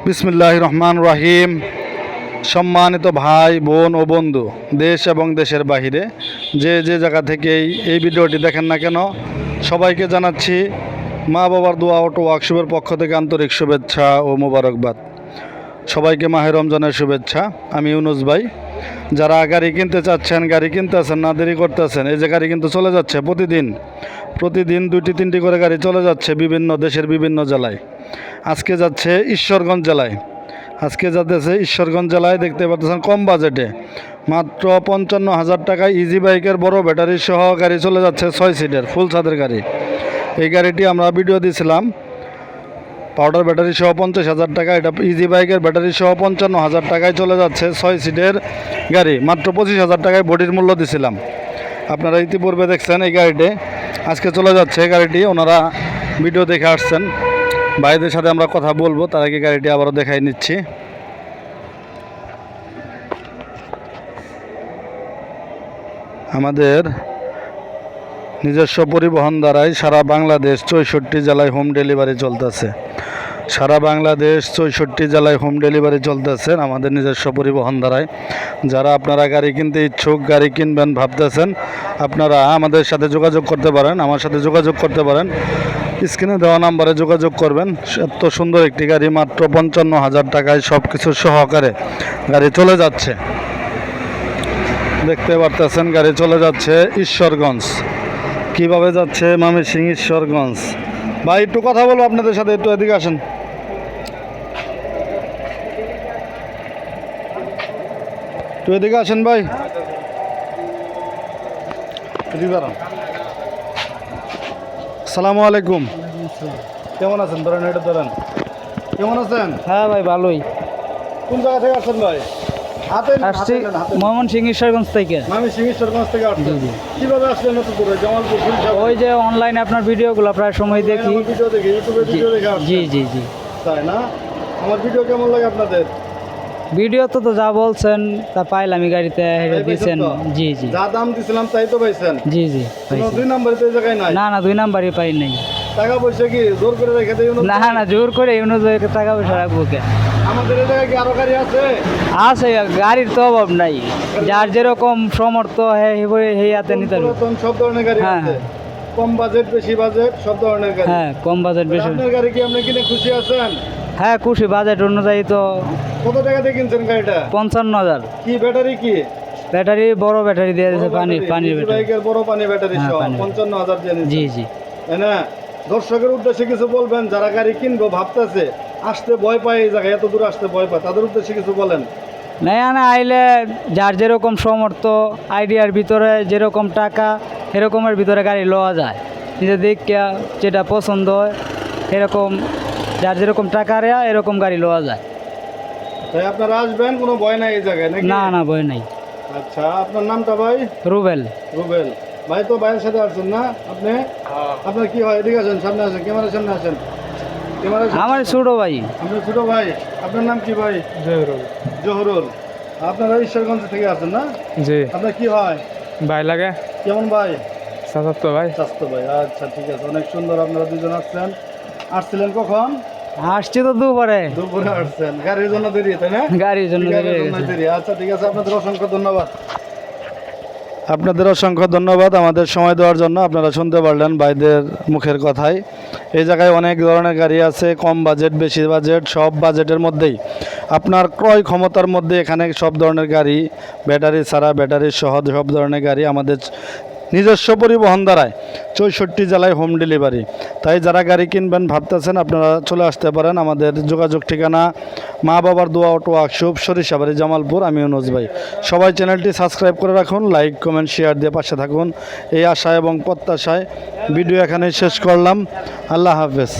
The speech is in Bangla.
বিসমিল্লাহির রহমানির রহিম। সম্মানিত ভাই বোন ও বন্ধু, দেশ এবং দেশের বাহিরে যে যে জায়গা থেকেই এই ভিডিওটি দেখেন না কেন, সবাইকে জানাচ্ছি মা বাবার দোয়া অটো ওয়ার্কশপের পক্ষ থেকে আন্তরিক শুভেচ্ছা ও মোবারকবাদ। সবাইকে মাহে রমজানের শুভেচ্ছা। আমি ইউনুস ভাই। যারা গাড়ি কিনতে চাচ্ছেন, গাড়ি কিনতেছেন না, দেরি করতেছেন, এই যে গাড়ি কিন্তু চলে যাচ্ছে প্রতিদিন 2-3টি করে গাড়ি চলে যাচ্ছে বিভিন্ন দেশের বিভিন্ন জেলায়। আজকে যাচ্ছে ঈশ্বরগঞ্জ জেলায়। দেখতে পাচ্ছেন কম বাজেটে মাত্র 55,000 টাকায় ইজি বাইকের বড় ব্যাটারি সহ গাড়ি চলে যাচ্ছে 6 সিটের ফুল ছাদের গাড়ি। এই গাড়িটি আমরা ভিডিও দিয়েছিলাম, পাউডার ব্যাটারি সহ 50,000 টাকা। এটা ইজি বাইকের ব্যাটারি সহ 55,000 টাকায় চলে যাচ্ছে 6 সিটের গাড়ি। মাত্র 25,000 টাকায় বডির মূল্য দিয়েছিলাম। আপনারা ইতিপূর্বে দেখছেন এই গাড়িটি। আজকে চলে যাচ্ছে গাড়িটি, ওনারা ভিডিও দেখে আসছেন। ভাইদের সাথে আমরা কথা বলবো, তার আগে গাড়িটি আবারও দেখাই নিচ্ছি। আমাদের নিজস্ব পরিবহন দ্বারাই সারা বাংলাদেশ 64 জেলায় হোম ডেলিভারি চলতেছে। আমাদের নিজস্ব পরিবহন দ্বারাই। যারা আপনারা গাড়ি কিনতে ইচ্ছুক, গাড়ি কিনবেন ভাবতেছেন, আপনারা আমাদের সাথে যোগাযোগ করতে পারেন, আমার সাথে যোগাযোগ করতে পারেন। স্ক্রিনে দেওয়া নাম্বারে যোগাযোগ করবেন। এত সুন্দর একটি গাড়ি মাত্র 55,000 টাকায় সব কিছু সহকারে গাড়ি চলে যাচ্ছে। দেখতে পারতেছেন গাড়ি চলে যাচ্ছে ঈশ্বরগঞ্জ। কিভাবে যাচ্ছে? ময়মনসিংহ ঈশ্বরগঞ্জ। ভাই একটু কথা বলবো আপনাদের সাথে, একটু এদিকে আসেন। ভাই আসসালামু আলাইকুম। কেমন আছেন? ধরেন কেমন আছেন? হ্যাঁ ভাই, ভালোই। কোন জায়গা থেকে আসছেন ভাই? আসছি ময়মনসিংহ ঈশ্বরগঞ্জ থেকে। আসছেন? কিভাবে আসলেন এত দূরে? জামালপুর, ওই যে অনলাইনে আপনার ভিডিওগুলো প্রায় সময় দেখি। ভিডিও দেখি, ইউটিউবে ভিডিও দেখে আসছেন? জি। তাই না? আমার ভিডিও কেমন লাগে আপনাদের? ভিডিও তো যা বলছেন তা পাইলাম, এই গাড়িতে দিয়েছেন। জি যা দাম দিছিলাম তাই তো পাইছেন? জি কোনো 2 নম্বরে তো এই জায়গায় নাই? না 2 নাম্বারই পাই নাই। টাকা পয়সা কি জোর করে রেখে দেই? না জোর করে অনুযায়ী টাকা পয়সা রাখবো কে? আমাদের এই জায়গায় কি আরো গাড়ি আছে? গাড়ির তো অভাব নাই, যার যেরকম সমর্থ সেই হাতে নিতে পারবে। সব ধরনের গাড়ি আছে, কম বাজেট বেশি বাজেট সব ধরনের গাড়ি। হ্যাঁ, কম বাজেট বেশি। আপনার গাড়ি কি আপনি কিনে খুশি আছেন? হ্যাঁ খুশি, বাজেট অনুযায়ী। তো কত টাকা দিয়ে কিনছেন গাড়িটা? 55,000। কি ব্যাটারি? কি ব্যাটারি? বড় ব্যাটারি দিয়ে দিয়েছে, পানির ব্যাটারি। বাইকের বড় পানি ব্যাটারি সহ 55,000 দিয়ে দিয়েছে। জি তাই না? দর্শকের উদ্দেশ্যে কিছু বলবেন যারা গাড়ি কিনবো ভাবতেছে, আসতে ভয় পায়, এই জায়গায় এত দূর আসতে ভয় পায়, তাদের উদ্দেশ্যে কিছু বলেন। না আইলে যার যেরকম সমর্থ, আইডিয়ার ভিতরে যেরকম টাকা, এরকমের ভিতরে গাড়ি লওয়া যায়। নিজে দেখিয়া যেটা পছন্দ হয়, এরকম যার যেরকম টাকা রেয়া এরকম গাড়ি লওয়া যায়। তাই আপনারা আসবেন, কোনো ভয় নাই এই জায়গায় নাকি? না ভয় নাই। আচ্ছা, আপনার নামটা ভাই? রুবেল ভাই। তো ভাইয়ের সাথে আসছেন না আপনি? আপনার কি হয়? এদিকে আসেন, সামনে আসেন, ক্যামেরার সামনে আসেন। আমার ছোট ভাই। আপনার ছোট ভাই? আপনার নাম কি ভাই? জহুরুল। আপনারা ঈশ্বরগঞ্জ থেকে আসেন না? জি। আপনার কি হয়? ভাই লাগে। কেমন ভাই? স্বাস্থ্য ভাই। আচ্ছা ঠিক আছে, অনেক সুন্দর। আপনারা দুজন আসছিলেন কখন? আসছি তো দুপুরে আসছেন। গাড়ির জন্য দেরি, তাই না? গাড়ির জন্য দেরি। আচ্ছা ঠিক আছে, আপনাদের অসংখ্য ধন্যবাদ আমাদের সময় দেওয়ার জন্য। আপনারা শুনতে পারলেন ভাইদের মুখের কথায়। এই জায়গায় অনেক ধরনের গাড়ি আছে, কম বাজেট বেশি বাজেট, সব বাজেটের মধ্যেই আপনার ক্রয় ক্ষমতার মধ্যে এখানে সব ধরনের গাড়ি, ব্যাটারি ছাড়া, ব্যাটারি সহ সব ধরনের গাড়ি আমাদের নিজস্ব পরিবহন দ্বারায় 64 জেলায় হোম ডেলিভারি। তাই যারা গাড়ি কিনবেন ভাবতেছেন, আপনারা চলে আসতে পারেন। আমাদের যোগাযোগ ঠিকানা মা বাবার দোয়া অটো ওয়ার্কশপ, সরিষাবাড়ি, জামালপুর। আমি ইউনুস ভাই। সবাই চ্যানেলটি সাবস্ক্রাইব করে রাখুন, লাইক কমেন্ট শেয়ার দিয়ে পাশে থাকুন। এই আশা এবং প্রত্যাশায় ভিডিও এখানেই শেষ করলাম। আল্লাহ হাফেজ।